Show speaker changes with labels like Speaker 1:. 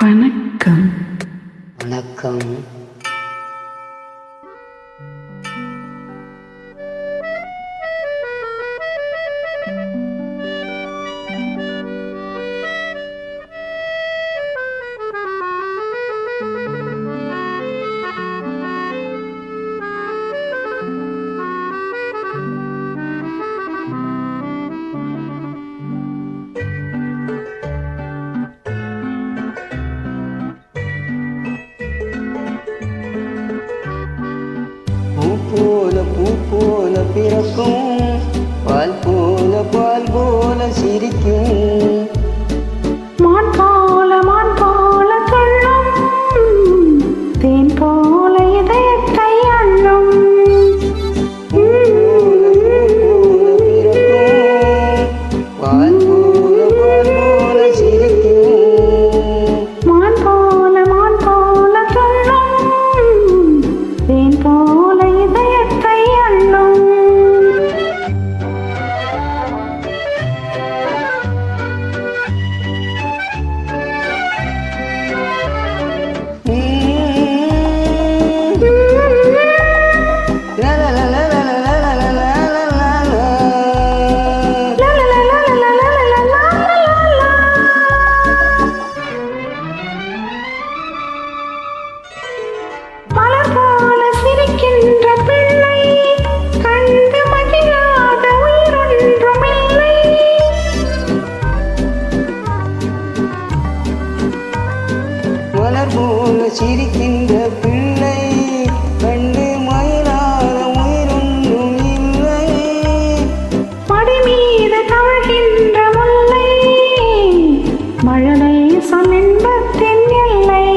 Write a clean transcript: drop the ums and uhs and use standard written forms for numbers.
Speaker 1: வணக்கம்.
Speaker 2: வணக்கம். பூ போல பிறக்கும், பால் போல சிரிக்கும்,
Speaker 1: மான் போல துள்ளும், தேன் போல இதயத்தை அள்ளும்.
Speaker 2: பால் போல சிரிக்கும்,
Speaker 1: மான் போல துள்ளும், தேன் போல இதயத்தை அள்ளும். மலர் போல சிரிக்கின்ற பிள்ளை, கண்டு மகிழாத உயிரொன்றுமில்லை.
Speaker 2: மலர் போல சிரிக்கின்ற பிள்ளை, கண்டு மயிலாத உயிரொன்றும் இல்லை.
Speaker 1: மடி மீது தவழ்கின்ற முல்லை, மழலை சொல் இன்பத்தின் எல்லை.